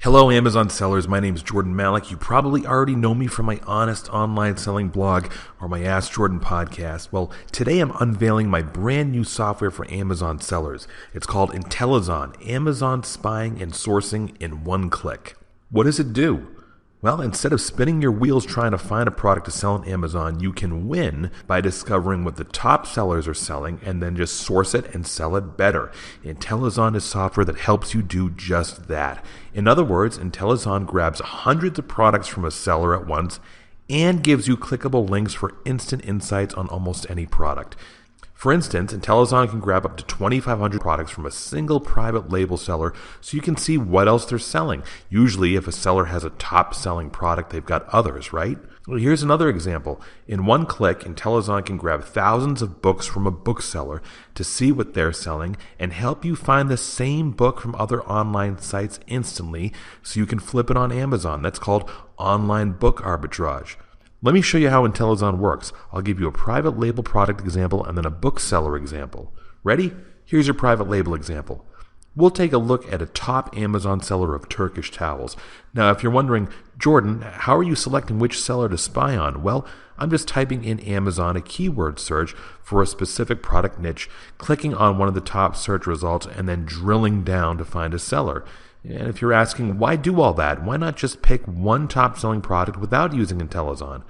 Hello, Amazon sellers. My name is Jordan Malik. You probably already know me from my honest online selling blog or my Ask Jordan podcast. Well, today I'm unveiling my brand new software for Amazon sellers. It's called Intellizon, Amazon spying and sourcing in one click. What does it do? Well, instead of spinning your wheels trying to find a product to sell on Amazon, you can win by discovering what the top sellers are selling and then just source it and sell it better. Intellizon is software that helps you do just that. In other words, Intellizon grabs hundreds of products from a seller at once and gives you clickable links for instant insights on almost any product. For instance, Intellizon can grab up to 2,500 products from a single private label seller so you can see what else they're selling. Usually, if a seller has a top-selling product, they've got others, right? Well, here's another example. In one click, Intellizon can grab thousands of books from a bookseller to see what they're selling and help you find the same book from other online sites instantly so you can flip it on Amazon. That's called online book arbitrage. Let me show you how Intellizon works. I'll give you a private label product example and then a bookseller example. Ready? Here's your private label example. We'll take a look at a top Amazon seller of Turkish towels. Now, if you're wondering, Jordan, how are you selecting which seller to spy on? Well, I'm just typing in Amazon a keyword search for a specific product niche, clicking on one of the top search results, and then drilling down to find a seller. And if you're asking, why do all that? Why not just pick one top-selling product without using Intellizon?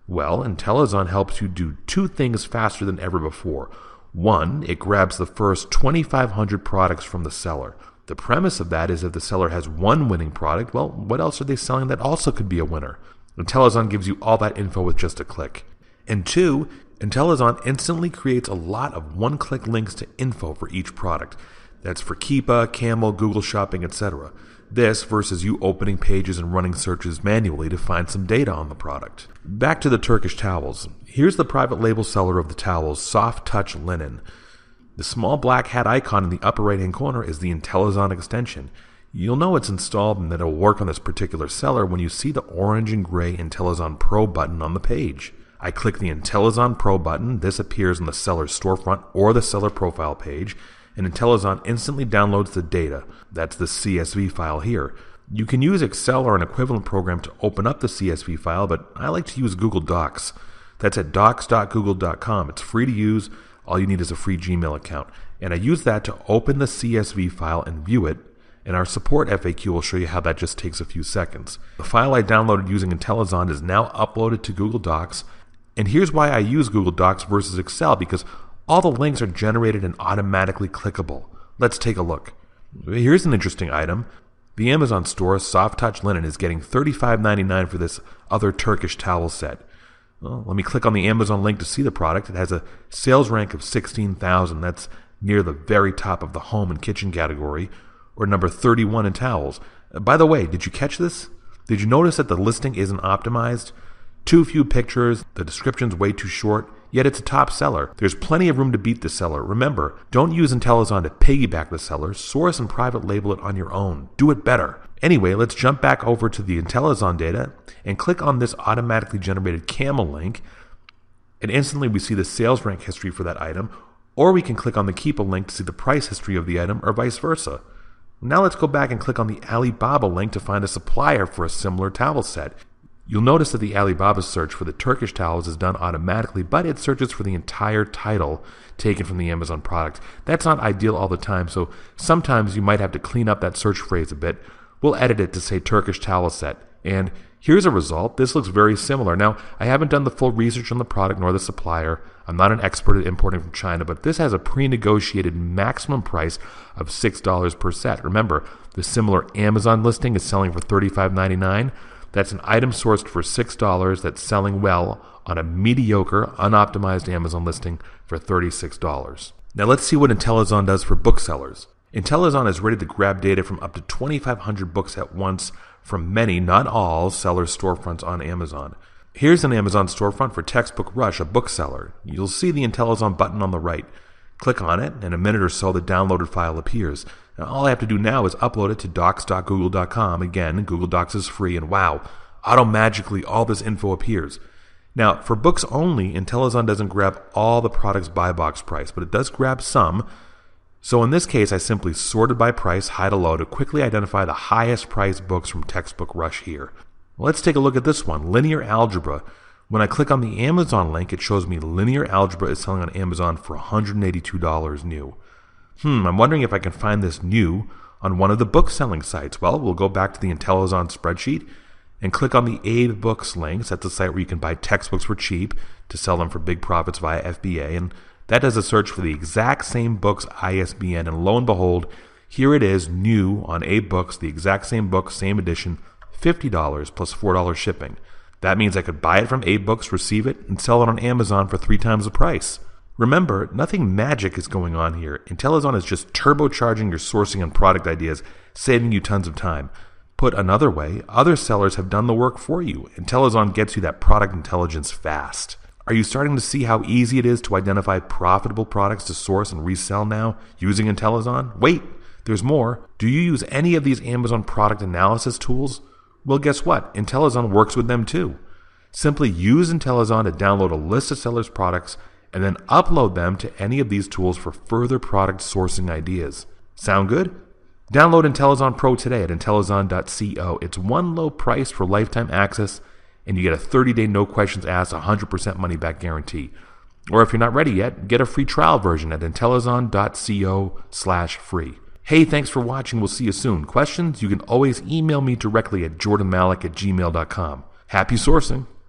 Well, Intellizon helps you do two things faster than ever before. One, it grabs the first 2,500 products from the seller. The premise of that is if the seller has one winning product, well, what else are they selling that also could be a winner? Intellizon gives you all that info with just a click. And two, Intellizon instantly creates a lot of one-click links to info for each product. That's for Keepa, Camel, Google Shopping, etc. This versus you opening pages and running searches manually to find some data on the product. Back to the Turkish towels. Here's the private label seller of the towels, Soft Touch Linen. The small black hat icon in the upper right-hand corner is the Intellizon extension. You'll know it's installed and that it will work on this particular seller when you see the orange and gray Intellizon Pro button on the page. I click the Intellizon Pro button. This appears on the seller's storefront or the seller profile page, and Intellizon instantly downloads the data. That's the CSV file here. You can use Excel or an equivalent program to open up the CSV file, but I like to use Google Docs. That's at docs.google.com. It's free to use. All you need is a free Gmail account. And I use that to open the CSV file and view it, and our support FAQ will show you how that just takes a few seconds. The file I downloaded using Intellizon is now uploaded to Google Docs, and here's why I use Google Docs versus Excel, because all the links are generated and automatically clickable. Let's take a look. Here's an interesting item. The Amazon store, Soft Touch Linen, is getting $35.99 for this other Turkish towel set. Well, let me click on the Amazon link to see the product. It has a sales rank of 16,000. That's near the very top of the home and kitchen category, or number 31 in towels. By the way, did you catch this? Did you notice that the listing isn't optimized? Too few pictures, the description's way too short, yet it's a top seller. There's plenty of room to beat the seller. Remember, don't use Intellizon to piggyback the seller. Source and private label it on your own. Do it better. Anyway, let's jump back over to the Intellizon data and click on this automatically generated Camel link, and instantly we see the sales rank history for that item, or we can click on the Keepa link to see the price history of the item, or vice versa. Now let's go back and click on the Alibaba link to find a supplier for a similar towel set. You'll notice that the Alibaba search for the Turkish towels is done automatically, but it searches for the entire title taken from the Amazon product. That's not ideal all the time, so sometimes you might have to clean up that search phrase a bit. We'll edit it to say Turkish towel set. And here's a result. This looks very similar. Now, I haven't done the full research on the product nor the supplier. I'm not an expert at importing from China, but this has a pre-negotiated maximum price of $6 per set. Remember, the similar Amazon listing is selling for $35.99. That's an item sourced for $6 that's selling well on a mediocre, unoptimized Amazon listing for $36. Now let's see what Intellizon does for booksellers. Intellizon is ready to grab data from up to 2,500 books at once from many, not all, sellers' storefronts on Amazon. Here's an Amazon storefront for Textbook Rush, a bookseller. You'll see the Intellizon button on the right. Click on it, and in a minute or so the downloaded file appears. Now, all I have to do now is upload it to docs.google.com. Again, Google Docs is free, and wow, auto-magically all this info appears. Now, for books only, Intellizon doesn't grab all the product's buy box price, but it does grab some. So in this case, I simply sorted by price high to low to quickly identify the highest priced books from Textbook Rush here. Let's take a look at this one, Linear Algebra. When I click on the Amazon link, it shows me Linear Algebra is selling on Amazon for $182 new. I'm wondering if I can find this new on one of the book selling sites. Well, we'll go back to the Intellizon spreadsheet and click on the Abe Books links. That's the site where you can buy textbooks for cheap to sell them for big profits via FBA. And that does a search for the exact same book's ISBN. And lo and behold, here it is, new on Abe Books, the exact same book, same edition, $50 plus $4 shipping. That means I could buy it from Abe Books, receive it, and sell it on Amazon for 3 times the price. Remember, nothing magic is going on here. Intellizon is just turbocharging your sourcing and product ideas, saving you tons of time. Put another way, other sellers have done the work for you. Intellizon gets you that product intelligence fast. Are you starting to see how easy it is to identify profitable products to source and resell now using Intellizon? Wait, there's more. Do you use any of these Amazon product analysis tools? Well, guess what? Intellizon works with them too. Simply use Intellizon to download a list of sellers' products and then upload them to any of these tools for further product sourcing ideas. Sound good? Download Intellizon Pro today at Intellizon.co. It's one low price for lifetime access, and you get a 30-day no questions asked, 100% money back guarantee. Or if you're not ready yet, get a free trial version at Intellizon.co/free. Hey, thanks for watching. We'll see you soon. Questions? You can always email me directly at jordanmalik@gmail.com. Happy sourcing.